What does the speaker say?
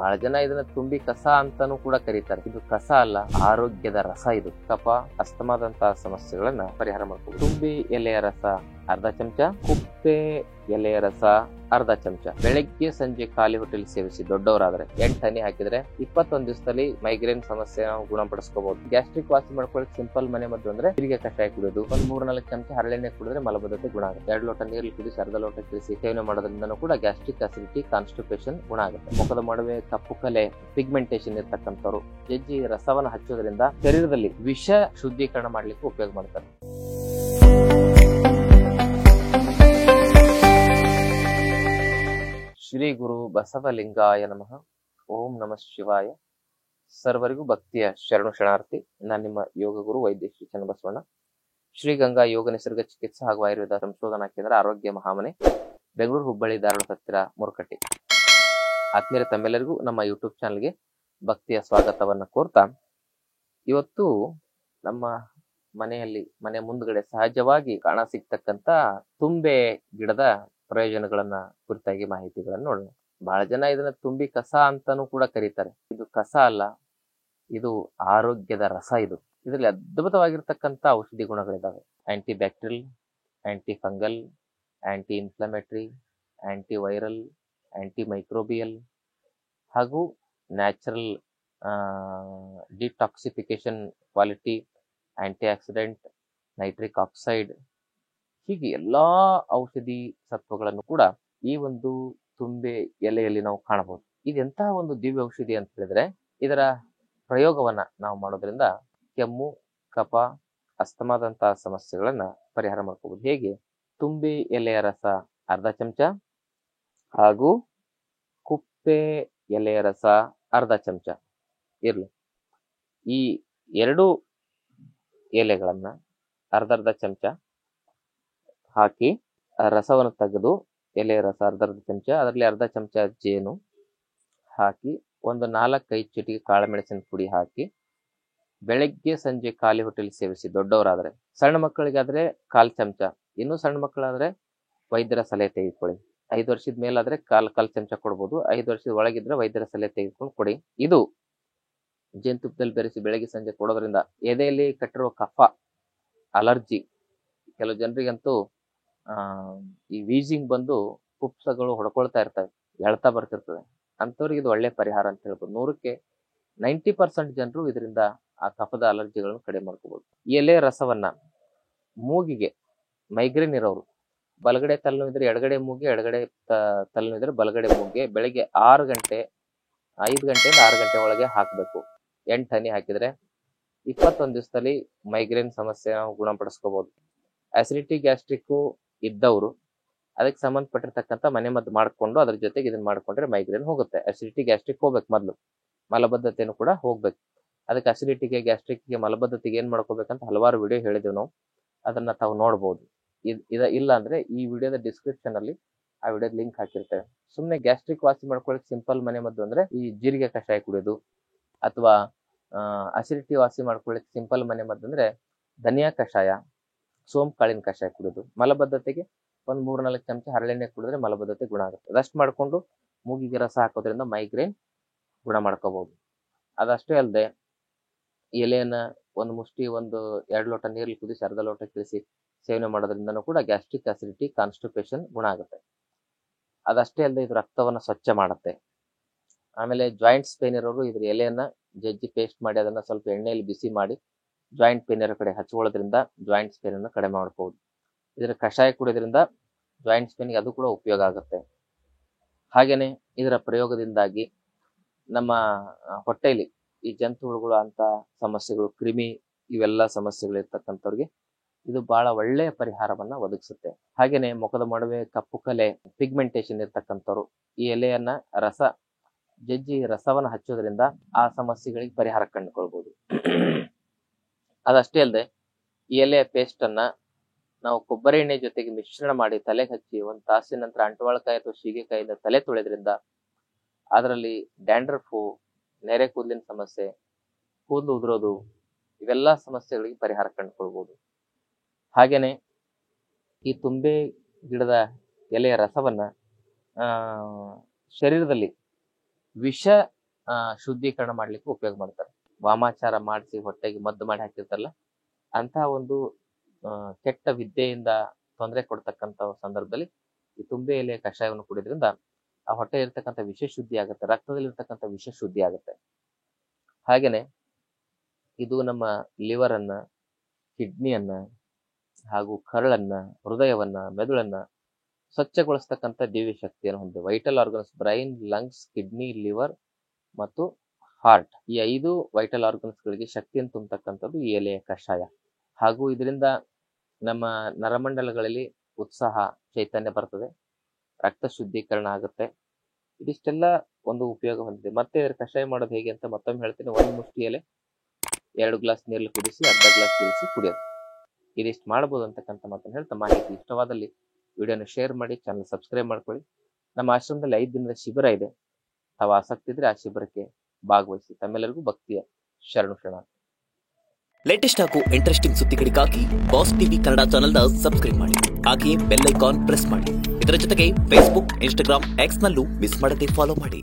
ಬಹಳ ಜನ ಇದನ್ನ ತುಂಬಿ ಕಸ ಅಂತಾನೂ ಕೂಡ ಕರೀತಾರೆ. ಇದು ಕಸ ಅಲ್ಲ, ಆರೋಗ್ಯದ ರಸ. ಇದು ಕಫ, ಅಸ್ತಮಾದಂತಹ ಸಮಸ್ಯೆಗಳನ್ನ ಪರಿಹಾರ ಮಾಡ್ಕೋಬಹುದು. ತುಂಬಿ ಎಲೆಯ ರಸ ಅರ್ಧ ಚಮಚ, ಕುಪ್ಪೆ ಎಲೆಯ ರಸ ಅರ್ಧ ಚಮಚ. ಬೆಳಗ್ಗೆ ಸಂಜೆ ಖಾಲಿ ಹೊಟ್ಟೆಲಿ ಸೇವಿಸಿ. ದೊಡ್ಡವರಾದ್ರೆ 8 ಹನಿ ಹಾಕಿದ್ರೆ 21 ದಿವಸದಲ್ಲಿ ಮೈಗ್ರೇನ್ ಸಮಸ್ಯೆ ನಾವು ಗುಣಪಡಿಸ್ಕೋಬಹುದು. ಗ್ಯಾಸ್ಟ್ರಿಕ್ ವಾಸಿ ಮಾಡ್ಕೊಳ್ಳಿಕ್ಕೆ ಸಿಂಪಲ್ ಮನೆ ಮದ್ದು ಅಂದ್ರೆ ಜೀರಿಗೆ ಕಷಾಯ ಕುಡಿಯೋದು. 3-4 ಚಮಚ ಹರಳೆಣ್ಣೆ ಕುಡಿದ್ರೆ ಮಲಬದ್ಧತೆ ಗುಣ ಆಗುತ್ತೆ. 2 ಲೋಟ ನೀರಲ್ಲಿ ಕುದಿಸಿ ಅರ್ಧ ಲೋಟ ತಿಳಿಸಿ ಸೇವನೆ ಮಾಡೋದ್ರಿಂದನೂ ಕೂಡ ಗ್ಯಾಸ್ಟ್ರಿಕ್ ಅಸಿಡಿಟಿ, ಕಾನ್ಸ್ಟಿಪೇಷನ್ ಗುಣ ಆಗುತ್ತೆ. ಮುಖದ ಮೊಡವೆ, ಕಪ್ಪು ಕಲೆ, ಪಿಗ್ಮೆಂಟೇಷನ್ ಇರ್ತಕ್ಕಂಥವ್ರು ಜಜ್ಜಿ ರಸವನ್ನ ಹಚ್ಚೋದ್ರಿಂದ ಶರೀರದಲ್ಲಿ ವಿಷ ಶುದ್ಧೀಕರಣ ಮಾಡ್ಲಿಕ್ಕೆ ಉಪಯೋಗ ಮಾಡ್ತಾರೆ. ಶ್ರೀ ಗುರು ಬಸವಲಿಂಗಾಯ ನಮಃ. ಓಂ ನಮಃ ಶಿವಾಯ. ಸರ್ವರಿಗೂ ಭಕ್ತಿಯ ಶರಣು ಶರಣಾರ್ಥಿ. ನಾನು ನಿಮ್ಮ ಯೋಗ ಗುರು ವೈದ್ಯ ಶ್ರೀ ಚನ್ನಬಸವಣ್ಣ, ಶ್ರೀ ಗಂಗಾ ಯೋಗ ನಿಸರ್ಗ ಚಿಕಿತ್ಸಾ ಹಾಗೂ ಆಯುರ್ವೇದ ಸಂಶೋಧನಾ ಕೇಂದ್ರ, ಆರೋಗ್ಯ ಮಹಾಮನೆ, ಬೆಂಗಳೂರು, ಹುಬ್ಬಳ್ಳಿ, ಧಾರವಾಡ ಹತ್ತಿರ ಮುರುಕಟ್ಟಿ. ಆತ್ಮೀಯರೇ, ತಮ್ಮೆಲ್ಲರಿಗೂ ನಮ್ಮ ಯೂಟ್ಯೂಬ್ ಚಾನಲ್ಗೆ ಭಕ್ತಿಯ ಸ್ವಾಗತವನ್ನ ಕೋರ್ತಾ, ಇವತ್ತು ನಮ್ಮ ಮನೆ ಮುಂದ್ಗಡೆ ಸಹಜವಾಗಿ ಕಾಣ ಸಿಗ್ತಕ್ಕಂತ ತುಂಬೆ ಗಿಡದ ಪ್ರಯೋಜನಗಳನ್ನ ಕುರಿತಾಗಿ ಮಾಹಿತಿಗಳನ್ನ ನೋಡೋಣ. ಬಹಳ ಜನ ಇದನ್ನ ತುಂಬಿ ಕಸ ಅಂತಾನೂ ಕೂಡ ಕರೀತಾರೆ. ಇದು ಕಸ ಅಲ್ಲ, ಇದು ಆರೋಗ್ಯದ ರಸ. ಇದರಲ್ಲಿ ಅದ್ಭುತವಾಗಿರ್ತಕ್ಕಂಥ ಔಷಧಿ ಗುಣಗಳಿದಾವೆ. Anti bacterial, anti fungal, anti inflammatory, anti viral, anti microbial ಹಾಗೂ natural detoxification quality, anti oxidant, nitric oxide, ಹೀಗೆ ಎಲ್ಲಾ ಔಷಧಿ ಸತ್ವಗಳನ್ನು ಕೂಡ ಈ ಒಂದು ತುಂಬೆ ಎಲೆಯಲ್ಲಿ ನಾವು ಕಾಣಬಹುದು. ಇದೆಂತಹ ಒಂದು ದಿವ್ಯ ಔಷಧಿ ಅಂತ ಹೇಳಿದ್ರೆ, ಇದರ ಪ್ರಯೋಗವನ್ನ ನಾವು ಮಾಡೋದ್ರಿಂದ ಕೆಮ್ಮು, ಕಫ, ಅಸ್ತಮಾದಂತಹ ಸಮಸ್ಯೆಗಳನ್ನ ಪರಿಹಾರ ಮಾಡ್ಕೋಬಹುದು. ಹೇಗೆ? ತುಂಬೆ ಎಲೆಯ ರಸ ಅರ್ಧ ಚಮಚ ಹಾಗೂ ಕುಪ್ಪೆ ಎಲೆಯ ರಸ ಅರ್ಧ ಚಮಚ ಇರ್ಲಿ. ಈ 2 ಎಲೆಗಳನ್ನ ಅರ್ಧ ಚಮಚ ಹಾಕಿ ರಸವನ್ನು ತೆಗೆದು, ಎಲೆಯ ರಸ ಅರ್ಧ ಚಮಚ, ಅದರಲ್ಲಿ ಅರ್ಧ ಚಮಚ ಜೇನು ಹಾಕಿ, ಒಂದು 4-5 ಚಿಟಿಕೆ ಕಾಳುಮೆಣಸಿನ ಪುಡಿ ಹಾಕಿ ಬೆಳಗ್ಗೆ ಸಂಜೆ ಖಾಲಿ ಹೊಟ್ಟೆಲಿ ಸೇವಿಸಿ. ದೊಡ್ಡವರಾದ್ರೆ. ಸಣ್ಣ ಮಕ್ಕಳಿಗಾದ್ರೆ 1/4 ಚಮಚ. ಇನ್ನೂ ಸಣ್ಣ ಮಕ್ಕಳಾದ್ರೆ ವೈದ್ಯರ ಸಲಹೆ ತೆಗೆದುಕೊಳ್ಳಿ. 5 ವರ್ಷದ ಮೇಲಾದ್ರೆ 1/4 ಚಮಚ ಕೊಡ್ಬೋದು. 5 ವರ್ಷದ ಒಳಗಿದ್ರೆ ವೈದ್ಯರ ಸಲಹೆ ತೆಗೆದುಕೊಂಡು ಕೊಡಿ. ಇದು ಜೇನುತುಪ್ಪದಲ್ಲಿ ಬೆರೆಸಿ ಬೆಳಗ್ಗೆ ಸಂಜೆ ಕೊಡೋದ್ರಿಂದ ಎದೆಯಲ್ಲಿ ಕಟ್ಟಿರುವ ಕಫ, ಅಲರ್ಜಿ, ಕೆಲವು ಜನರಿಗಂತೂ ಈ ವೀಸಿಂಗ್ ಬಂದು ಪುಪ್ಸಗಳು ಹೊಡ್ಕೊಳ್ತಾ ಇರ್ತವೆ, ಎಳ್ತಾ ಬರ್ತಿರ್ತದೆ. ಅಂಥವ್ರಿಗೆ ಇದು ಒಳ್ಳೆ ಪರಿಹಾರ ಅಂತ ಹೇಳ್ಬೋದು. 100ಕ್ಕೆ 90% ಜನರು ಇದರಿಂದ ಆ ಕಫದ ಅಲರ್ಜಿಗಳನ್ನು ಕಡಿಮೆ ಮಾಡ್ಕೋಬಹುದು. ಈ ಎಲೆ ರಸವನ್ನ ಮೂಗಿಗೆ, ಮೈಗ್ರೇನ್ ಇರೋರು ಬಲಗಡೆ ತಲೆನೋವಿದ್ರೆ ಎಡಗಡೆ ಮೂಗಿ, ಎಡಗಡೆ ತಲೆನೋವಿದ್ರೆ ಬಲಗಡೆ ಮೂಗಿಗೆ ಬೆಳಗ್ಗೆ 5 ಗಂಟೆಯಿಂದ 6 ಗಂಟೆ ಒಳಗೆ ಹಾಕಬೇಕು. 8 ಹನಿ ಹಾಕಿದ್ರೆ 21 ದಿವಸದಲ್ಲಿ ಮೈಗ್ರೇನ್ ಸಮಸ್ಯೆ ನಾವು ಗುಣಪಡಿಸ್ಕೋಬಹುದು. ಅಸಿಡಿಟಿ, ಗ್ಯಾಸ್ಟ್ರಿಕ್ ಇದ್ದವರು ಅದಕ್ಕೆ ಸಂಬಂಧಪಟ್ಟಿರ್ತಕ್ಕಂಥ ಮನೆ ಮದ್ದು ಮಾಡ್ಕೊಂಡು ಅದ್ರ ಜೊತೆಗೆ ಇದನ್ನ ಮಾಡ್ಕೊಂಡ್ರೆ ಮೈಗ್ರೇನ್ ಹೋಗುತ್ತೆ. ಅಸಿಡಿಟಿ, ಗ್ಯಾಸ್ಟ್ರಿಕ್ ಹೋಗ್ಬೇಕು, ಮೊದಲು ಮಲಬದ್ಧತೆನೂ ಕೂಡ ಹೋಗ್ಬೇಕು. ಅದಕ್ಕೆ ಅಸಿಡಿಟಿಗೆ, ಗ್ಯಾಸ್ಟ್ರಿಕ್ಗೆ, ಮಲಬದ್ಧತೆಗೆ ಏನ್ ಮಾಡ್ಕೋಬೇಕಂತ ಹಲವಾರು ವಿಡಿಯೋ ಹೇಳಿದೆವು ನಾವು. ಅದನ್ನ ತಾವು ನೋಡ್ಬೋದು. ಇಲ್ಲ ಅಂದ್ರೆ ಈ ವಿಡಿಯೋದ ಡಿಸ್ಕ್ರಿಪ್ಷನ್ ಅಲ್ಲಿ ಆ ವಿಡಿಯೋದ ಲಿಂಕ್ ಹಾಕಿರ್ತೇವೆ. ಸುಮ್ಮನೆ ಗ್ಯಾಸ್ಟ್ರಿಕ್ ವಾಸಿ ಮಾಡ್ಕೊಳ್ಳಿಕ್ಕೆ ಸಿಂಪಲ್ ಮನೆ ಮದ್ದು ಅಂದ್ರೆ ಈ ಜೀರಿಗೆ ಕಷಾಯ ಕುಡಿಯೋದು, ಅಥವಾ ಅಸಿಡಿಟಿ ವಾಸಿ ಮಾಡ್ಕೊಳ್ಳಿಕ್ಕೆ ಸಿಂಪಲ್ ಮನೆ ಮದ್ದು ಅಂದ್ರೆ ಧನಿಯಾ ಕಷಾಯ, ಸೋಂಪು ಕಾಳಿನ ಕಷಾಯ ಕುಡಿಯೋದು. ಮಲಬದ್ಧತೆಗೆ 3-4 ಚಮಚ ಹರಳೆಣ್ಣೆ ಕುಡಿದ್ರೆ ಮಲಬದ್ಧತೆ ಗುಣ ಆಗುತ್ತೆ. ಅದಷ್ಟು ಮಾಡ್ಕೊಂಡು ಮೂಗಿಗೆ ರಸ ಹಾಕೋದ್ರಿಂದ ಮೈಗ್ರೇನ್ ಗುಣ ಮಾಡ್ಕೋಬಹುದು. ಅದಷ್ಟೇ ಅಲ್ಲದೆ ಎಲೆಯನ್ನ ಒಂದು ಮುಷ್ಟಿ 2 ಲೋಟ ನೀರಲ್ಲಿ ಕುದಿಸಿ ಅರ್ಧ ಲೋಟ ತಿಳಿಸಿ ಸೇವನೆ ಮಾಡೋದ್ರಿಂದನೂ ಕೂಡ ಗ್ಯಾಸ್ಟ್ರಿಕ್ ಅಸಿಡಿಟಿ, ಕಾನ್ಸ್ಟಿಪೇಷನ್ ಗುಣ ಆಗುತ್ತೆ. ಅದಷ್ಟೇ ಅಲ್ಲದೆ ಇದು ರಕ್ತವನ್ನ ಸ್ವಚ್ಛ ಮಾಡುತ್ತೆ. ಆಮೇಲೆ ಜಾಯಿಂಟ್ಸ್ ಪೇನ್ ಇರೋರು ಇದ್ರ ಎಲೆಯನ್ನ ಜಜ್ಜಿ ಪೇಸ್ಟ್ ಮಾಡಿ ಅದನ್ನ ಸ್ವಲ್ಪ ಎಣ್ಣೆಯಲ್ಲಿ ಬಿಸಿ ಮಾಡಿ ಜಾಯಿಂಟ್ ಪೇನ್ ಇರೋ ಕಡೆ ಹಚ್ಕೊಳ್ಳೋದ್ರಿಂದ ಜಾಯಿಂಟ್ಸ್ ಪೇನ್ ಅನ್ನು ಕಡಿಮೆ ಮಾಡ್ಕೋಬಹುದು. ಇದರ ಕಷಾಯ ಕುಡಿಯೋದ್ರಿಂದ ಜಾಯಿಂಟ್ಸ್ ಪೇನ್ಗೆ ಅದು ಕೂಡ ಉಪಯೋಗ ಆಗುತ್ತೆ. ಹಾಗೇನೆ ಇದರ ಪ್ರಯೋಗದಿಂದಾಗಿ ನಮ್ಮ ಹೊಟ್ಟೆಯಲ್ಲಿ ಈ ಜಂತು ಹುಳುಗಳು ಅಂತ ಸಮಸ್ಯೆಗಳು, ಕ್ರಿಮಿ, ಇವೆಲ್ಲ ಸಮಸ್ಯೆಗಳು ಇರ್ತಕ್ಕಂಥವ್ರಿಗೆ ಇದು ಬಹಳ ಒಳ್ಳೆಯ ಪರಿಹಾರವನ್ನ ಒದಗಿಸುತ್ತೆ. ಹಾಗೇನೆ ಮುಖದ ಮೊಡವೆ, ಕಪ್ಪು ಕಲೆ, ಪಿಗ್ಮೆಂಟೇಷನ್ ಇರ್ತಕ್ಕಂಥವ್ರು ಈ ಎಲೆಯನ್ನ ಜಜ್ಜಿ ರಸವನ್ನ ಹಚ್ಚೋದ್ರಿಂದ ಆ ಸಮಸ್ಯೆಗಳಿಗೆ ಪರಿಹಾರ ಕಂಡುಕೊಳ್ಬಹುದು. ಅದಷ್ಟೇ ಅಲ್ಲದೆ ಈ ಎಲೆಯ ಪೇಸ್ಟ್ ಅನ್ನ ನಾವು ಕೊಬ್ಬರಿ ಎಣ್ಣೆ ಜೊತೆಗೆ ಮಿಶ್ರಣ ಮಾಡಿ ತಲೆಗೆ ಹಚ್ಚಿ 1 ತಾಸಿನ ನಂತರ ಅಂಟುವಾಳಕಾಯಿ ಅಥವಾ ಸೀಗೆಕಾಯಿಂದ ತಲೆ ತೊಳೆದ್ರಿಂದ ಅದರಲ್ಲಿ ಡ್ಯಾಂಡ್ರಫು, ನೆರೆ ಕೂದಲಿನ ಸಮಸ್ಯೆ, ಕೂದಲು ಉದುರೋದು, ಇವೆಲ್ಲ ಸಮಸ್ಯೆಗಳಿಗೆ ಪರಿಹಾರ ಕಂಡುಕೊಳ್ಬಹುದು. ಹಾಗೇನೆ ಈ ತುಂಬೆ ಗಿಡದ ಎಲೆಯ ರಸವನ್ನ ಶರೀರದಲ್ಲಿ ವಿಷ ಶುದ್ಧೀಕರಣ ಮಾಡ್ಲಿಕ್ಕೆ ಉಪಯೋಗ ಮಾಡ್ತಾರೆ. ವಾಮಾಚಾರ ಮಾಡಿಸಿ ಹೊಟ್ಟೆಗೆ ಮದ್ದು ಮಾಡಿ ಹಾಕಿರ್ತಾರಲ್ಲ, ಅಂತಹ ಒಂದು ಕೆಟ್ಟ ವಿದ್ಯೆಯಿಂದ ತೊಂದರೆ ಕೊಡ್ತಕ್ಕಂಥ ಸಂದರ್ಭದಲ್ಲಿ ಈ ತುಂಬೆ ಎಲೆ ಕಷಾಯವನ್ನು ಕುಡಿಯೋದ್ರಿಂದ ಆ ಹೊಟ್ಟೆ ಇರ್ತಕ್ಕಂಥ ವಿಷ ಶುದ್ಧಿ ಆಗುತ್ತೆ, ರಕ್ತದಲ್ಲಿರ್ತಕ್ಕಂಥ ವಿಷ ಶುದ್ಧಿ ಆಗುತ್ತೆ. ಹಾಗೇನೆ ಇದು ನಮ್ಮ ಲಿವರ್ ಅನ್ನ, ಕಿಡ್ನಿಯನ್ನ, ಹಾಗೂ ಕರಳನ್ನ, ಹೃದಯವನ್ನ, ಮೆದುಳನ್ನ ಸ್ವಚ್ಛಗೊಳಿಸ್ತಕ್ಕಂಥ ದಿವ್ಯ ಶಕ್ತಿಯನ್ನು ಹೊಂದಿದೆ. Vital organs, brain, lungs, kidney, liver ಮತ್ತು ಹಾರ್ಟ್, ಈ 5 ವೈಟಲ್ ಆರ್ಗನ್ಸ್ ಗಳಿಗೆ ಶಕ್ತಿಯನ್ನು ತುಂಬತಕ್ಕಂಥದ್ದು ಈ ಎಲೆಯ ಕಷಾಯ. ಹಾಗೂ ಇದರಿಂದ ನಮ್ಮ ನರಮಂಡಲಗಳಲ್ಲಿ ಉತ್ಸಾಹ, ಚೈತನ್ಯ ಬರ್ತದೆ, ರಕ್ತ ಶುದ್ಧೀಕರಣ ಆಗುತ್ತೆ. ಇದಿಷ್ಟೆಲ್ಲ ಒಂದು ಉಪಯೋಗ ಹೊಂದಿದೆ. ಮತ್ತೆ ಇದರ ಕಷಾಯ ಮಾಡೋದು ಹೇಗೆ ಅಂತ ಮತ್ತೊಮ್ಮೆ ಹೇಳ್ತೀನಿ. 1 ಮುಷ್ಟಿ ಎಲೆ 2 ಗ್ಲಾಸ್ ನೀರಲ್ಲಿ ಕುದಿಸಿ ಅರ್ಧ ಗ್ಲಾಸ್ ತಿಳಿಸಿ ಕುಡಿಯೋದು. ಇದಿಷ್ಟು ಮಾಡ್ಬೋದು ಅಂತಕ್ಕಂಥ ಮಾತನ್ನು ಹೇಳ್ತಾ, ಮಾಹಿತಿ ಇಷ್ಟವಾದಲ್ಲಿ ವಿಡಿಯೋನ ಶೇರ್ ಮಾಡಿ, ಚಾನಲ್ ಸಬ್ಸ್ಕ್ರೈಬ್ ಮಾಡ್ಕೊಳ್ಳಿ. ನಮ್ಮ ಆಶ್ರಮದಲ್ಲಿ 5 ದಿನದ ಶಿಬಿರ ಇದೆ. ತಾವು ಆಸಕ್ತಿ ಇದ್ರೆ ಆ ಶಿಬಿರಕ್ಕೆ ಭಾಗವಹಿಸಿ. ತಮ್ಮೆಲ್ಲರಿಗೂ ಭಕ್ತಿಯ ಶರಣು ಶರಣಾರ್ಥಿ. ಲೇಟೆಸ್ಟ್ ಹಾಗೂ ಇಂಟ್ರೆಸ್ಟಿಂಗ್ ಸುದ್ದಿಗಳಿಗಾಗಿ ಬಾಸ್ ಟಿವಿ ಕನ್ನಡ ಚಾನೆಲ್ನ ಸಬ್ಸ್ಕ್ರೈಬ್ ಮಾಡಿ. ಹಾಗೆಯೇ ಬೆಲ್ ಐಕಾನ್ ಪ್ರೆಸ್ ಮಾಡಿ. ಇದರ ಜೊತೆಗೆ ಫೇಸ್ಬುಕ್, ಇನ್ಸ್ಟಾಗ್ರಾಮ್, ಎಕ್ಸ್ ನಲ್ಲೂ ಮಿಸ್ ಮಾಡದೆ ಫಾಲೋ ಮಾಡಿ.